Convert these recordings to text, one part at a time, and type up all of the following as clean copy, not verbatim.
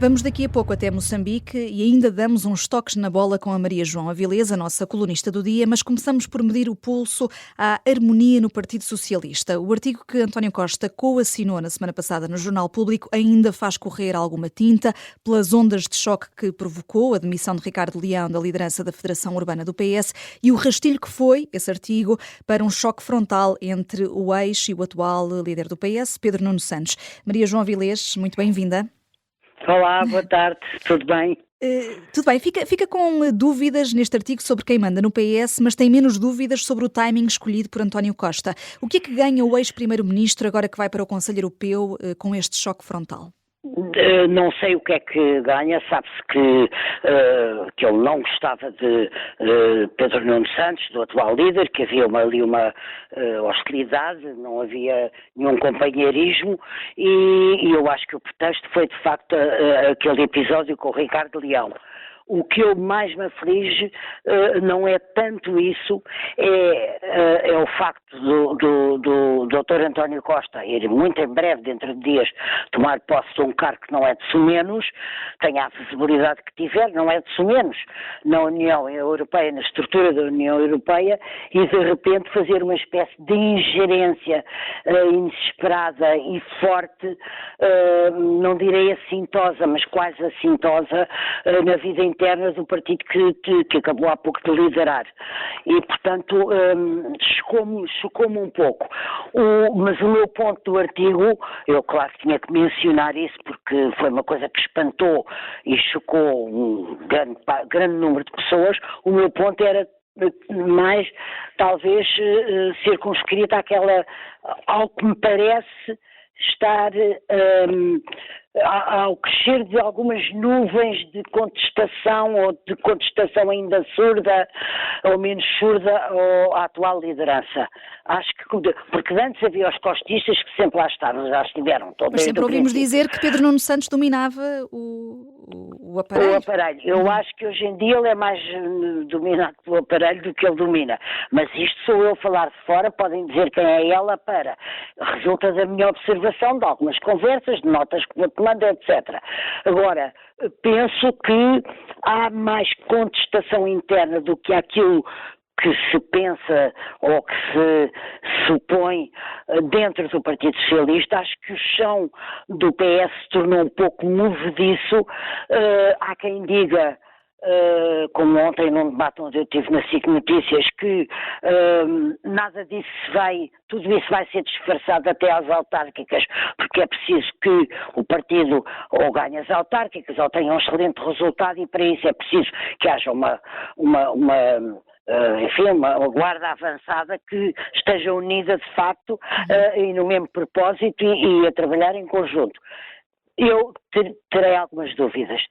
Vamos daqui a pouco até Moçambique e ainda damos uns toques na bola com a Maria João Avilés, a nossa colunista do dia, mas começamos por medir o pulso à harmonia no Partido Socialista. O artigo que António Costa coassinou na semana passada no Jornal Público ainda faz correr alguma tinta pelas ondas de choque que provocou a demissão de Ricardo Leão da liderança da Federação Urbana do PS e o rastilho que foi esse artigo para um choque frontal entre o ex e o atual líder do PS, Pedro Nuno Santos. Maria João Avilés, muito bem-vinda. Olá, boa tarde, tudo bem? Tudo bem, fica com dúvidas neste artigo sobre quem manda no PS, mas tem menos dúvidas sobre o timing escolhido por António Costa. O que é que ganha o ex-primeiro-ministro agora que vai para o Conselho Europeu com este choque frontal? Não sei o que é que ganha, sabe-se que ele não gostava de Pedro Nuno Santos, do atual líder, que havia ali uma hostilidade, não havia nenhum companheirismo e eu acho que o pretexto foi de facto aquele episódio com o Ricardo Leão. O que eu mais me aflige não é tanto isso, é o facto do Dr. António Costa ir muito em breve, dentro de dias, tomar posse de um cargo que não é de sumenos, tenha a visibilidade que tiver, não é de sumenos, na União Europeia, na estrutura da União Europeia, e de repente fazer uma espécie de ingerência inesperada e forte, não direi assintosa, mas quase assintosa, na vida interna do partido que acabou há pouco de liderar. E, portanto, chocou-me um pouco. Mas o meu ponto do artigo, eu claro que tinha que mencionar isso porque foi uma coisa que espantou e chocou um grande número de pessoas. O meu ponto era mais, talvez, circunscrito ao que me parece estar ao crescer de algumas nuvens de contestação ou de contestação ainda surda ou menos surda à atual liderança. Acho que, porque antes havia os costistas que sempre lá estavam, já estiveram todos. Mas sempre ouvimos dizer que Pedro Nuno Santos dominava o aparelho. O aparelho. Eu acho que hoje em dia ele é mais dominado pelo aparelho do que ele domina. Mas isto sou eu falar de fora, podem dizer quem é ela para. Resulta da minha observação de algumas conversas, de notas que vou tomando, etc. Agora, penso que há mais contestação interna do que aquilo que se pensa ou que se supõe dentro do Partido Socialista. Acho que o chão do PS se tornou um pouco movediço. Há quem diga, como ontem num debate onde eu estive na SIC Notícias, que nada disso tudo isso vai ser disfarçado até às autárquicas, porque é preciso que o partido ou ganhe as autárquicas ou tenha um excelente resultado e para isso é preciso que haja uma guarda avançada que esteja unida de facto e no mesmo propósito e a trabalhar em conjunto. Eu terei algumas dúvidas.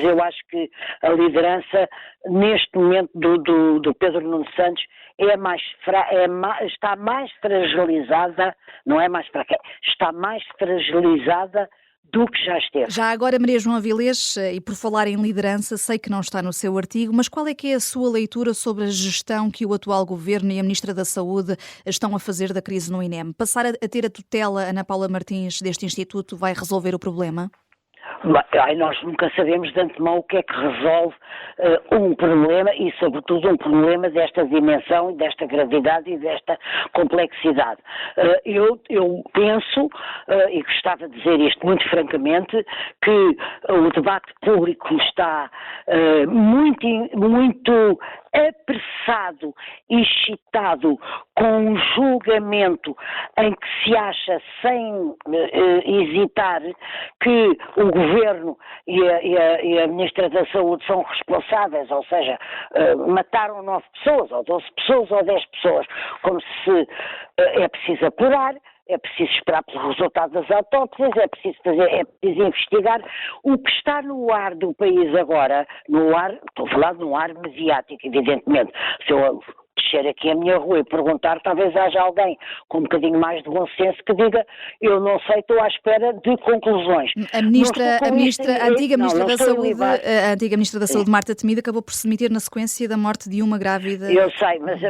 Eu acho que a liderança, neste momento, do Pedro Nuno Santos está mais fragilizada, não é mais fraca, está mais fragilizada do que já esteve. Já agora, Maria João Avilés, e por falar em liderança, sei que não está no seu artigo, mas qual é que é a sua leitura sobre a gestão que o atual Governo e a Ministra da Saúde estão a fazer da crise no INEM? Passar a ter a tutela, Ana Paula Martins, deste instituto vai resolver o problema? Nós nunca sabemos de antemão o que é que resolve um problema e, sobretudo, um problema desta dimensão, desta gravidade e desta complexidade. Eu penso, e gostava de dizer isto muito francamente, que o debate público está muito apressado e excitado com um julgamento em que se acha, sem hesitar, que o Governo e a Ministra da Saúde são responsáveis, ou seja, mataram 9 pessoas, ou 12 pessoas, ou 10 pessoas, como se é preciso apurar. É preciso esperar pelo resultado das autópsias, é preciso investigar. O que está no ar do país agora, estou a falar no ar mediático, evidentemente. Se eu encher aqui a minha rua e perguntar, talvez haja alguém com um bocadinho mais de bom senso que diga, eu não sei, estou à espera de conclusões. A antiga Ministra da Saúde, a antiga Ministra da Saúde, Marta Temido, acabou por se meter na sequência da morte de uma grávida. Eu sei, mas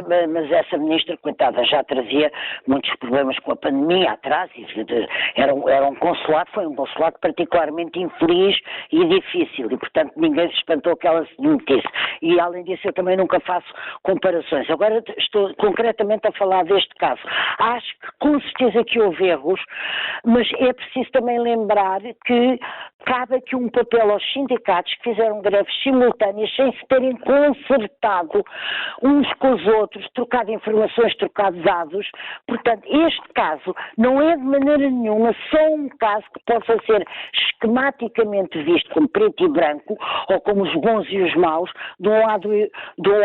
essa Ministra, coitada, já trazia muitos problemas com a pandemia atrás, era um consulado, foi um consulado particularmente infeliz e difícil, e portanto ninguém se espantou que ela se demitisse. E além disso eu também nunca faço comparações. Agora estou concretamente a falar deste caso. Acho que com certeza que houve erros, mas é preciso também lembrar que cabe aqui um papel aos sindicatos que fizeram greves simultâneas sem se terem consertado uns com os outros, trocado informações, trocado dados. Portanto, este caso não é de maneira nenhuma só um caso que possa ser esquematicamente visto como preto e branco, ou como os bons e os maus, de um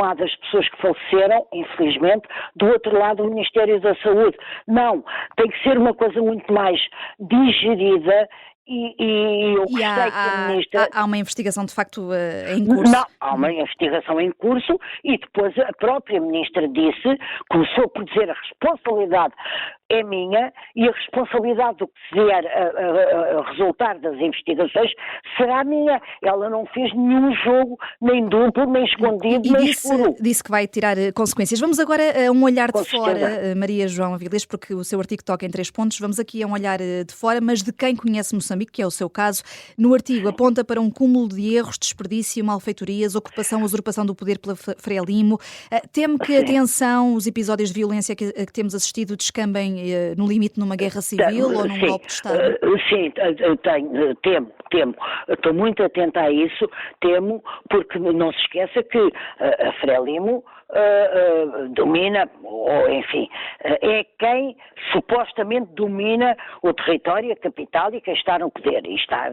lado as pessoas que faleceram, infelizmente, do outro lado o Ministério da Saúde. Não, tem que ser uma coisa muito mais digerida. E eu gostei que a Ministra... Há uma investigação de facto em curso? Não, há uma investigação em curso e depois a própria Ministra começou por dizer a responsabilidade é minha e a responsabilidade do que se vier a resultar das investigações será minha. Ela não fez nenhum jogo, nem duplo, nem escondido, nem escuro. Disse que vai tirar consequências. Vamos agora a um olhar de fora, Maria João Avilés, porque o seu artigo toca em 3 pontos. Vamos aqui a um olhar de fora, mas de quem conhece Moçambique, que é o seu caso. No artigo aponta para um cúmulo de erros, desperdício, malfeitorias, ocupação, usurpação do poder pela Frelimo. Teme que a tensão, os episódios de violência que temos assistido descambem no limite numa guerra civil ou num golpe de Estado? Sim, temo. Estou muito atenta a isso, temo, porque não se esqueça que a Frelimo domina, ou enfim, é quem supostamente domina o território, a capital e quem está no poder, e está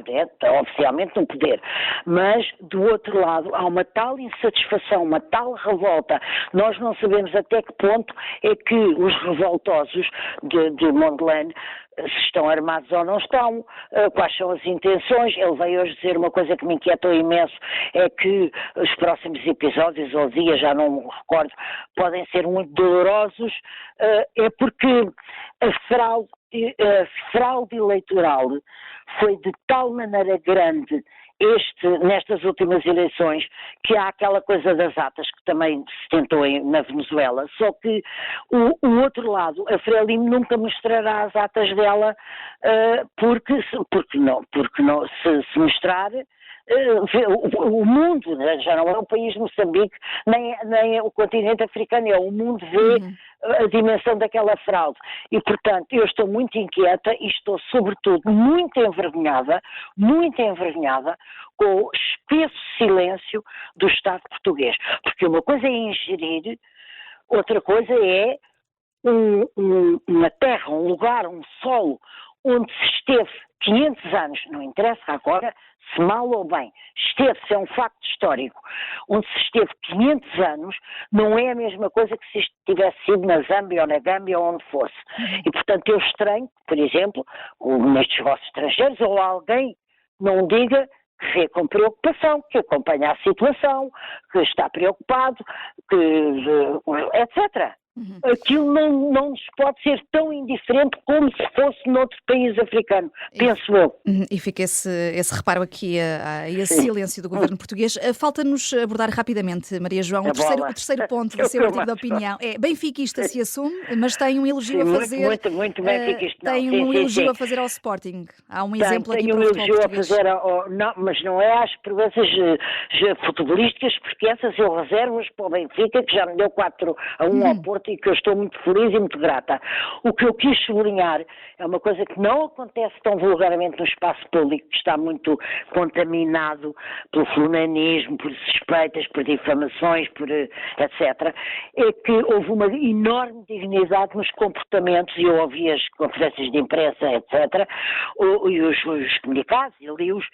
oficialmente no poder, mas do outro lado há uma tal insatisfação, uma tal revolta, nós não sabemos até que ponto é que os revoltosos de Mondlane se estão armados ou não estão, quais são as intenções. Ele veio hoje dizer uma coisa que me inquietou imenso, é que os próximos episódios ou dias, já não me recordo, podem ser muito dolorosos, é porque a fraude eleitoral foi de tal maneira grande nestas últimas eleições, que há aquela coisa das atas que também se tentou na Venezuela, só que o outro lado, a Frelimo nunca mostrará as atas dela, porque não, se mostrar, o mundo, já não é o país de Moçambique, nem o continente africano, o mundo vê a dimensão daquela fraude. E, portanto, eu estou muito inquieta e estou, sobretudo, muito envergonhada com o espesso silêncio do Estado português. Porque uma coisa é ingerir, outra coisa é uma terra, um lugar, um solo, onde se esteve 500 anos, não interessa agora se mal ou bem, esteve-se, é um facto histórico, onde se esteve 500 anos, não é a mesma coisa que se isto tivesse sido na Zâmbia ou na Gâmbia ou onde fosse. E, portanto, eu estranho, por exemplo, nestes vossos estrangeiros, ou alguém não diga que vê com preocupação, que acompanha a situação, que está preocupado, etc. Aquilo não nos pode ser tão indiferente como se fosse noutro país africano, penso eu. E fica esse reparo aqui a esse silêncio do governo português. Falta-nos abordar rapidamente, Maria João, o terceiro ponto do seu artigo de opinião. É benfiquista se assume, mas tem um elogio a fazer. Muito benfiquista. Tem um elogio a fazer ao Sporting. Há um exemplo aqui para o futebol português. Tem um elogio a fazer não, mas não é às proezas futebolísticas, porque essas eu reservo-as para o Benfica, que já me deu 4-1 ao Porto, e que eu estou muito feliz e muito grata. O que eu quis sublinhar é uma coisa que não acontece tão vulgarmente no espaço público, que está muito contaminado pelo fulanismo, por suspeitas, por difamações, etc. É que houve uma enorme dignidade nos comportamentos, e eu ouvi as conferências de imprensa, etc., e os comunicados, e li-os,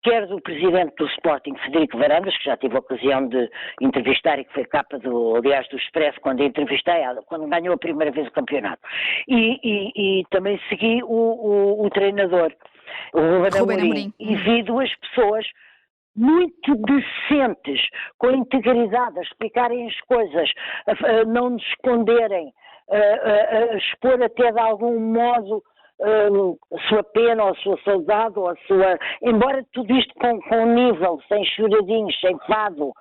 quer do presidente do Sporting, Frederico Varandas, que já tive a ocasião de entrevistar e que foi capa do Expresso quando entrevistei, quando ganhou a primeira vez o campeonato. E também segui o treinador, o Ruben Amorim, e vi duas pessoas muito decentes, com integridade, a explicarem as coisas, a não nos esconderem, a expor até de algum modo a sua pena, ou a sua saudade, ou a sua... Embora tudo isto com nível, sem choradinhos, sem fado,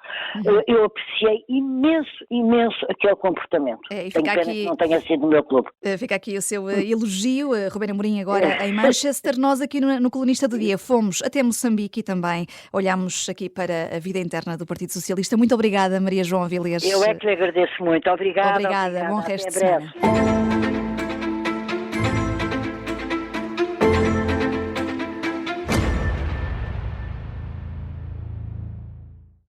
eu apreciei imenso aquele comportamento. E Tenho fica pena aqui, que não tenha sido no meu clube. fica aqui o seu elogio, Ruben Amorim agora em Manchester. Nós aqui no Colunista do Dia fomos até Moçambique e também olhámos aqui para a vida interna do Partido Socialista. Muito obrigada, Maria João Avilés. Eu é que lhe agradeço muito. Obrigada. Obrigada. Bom resto de Até breve. semana.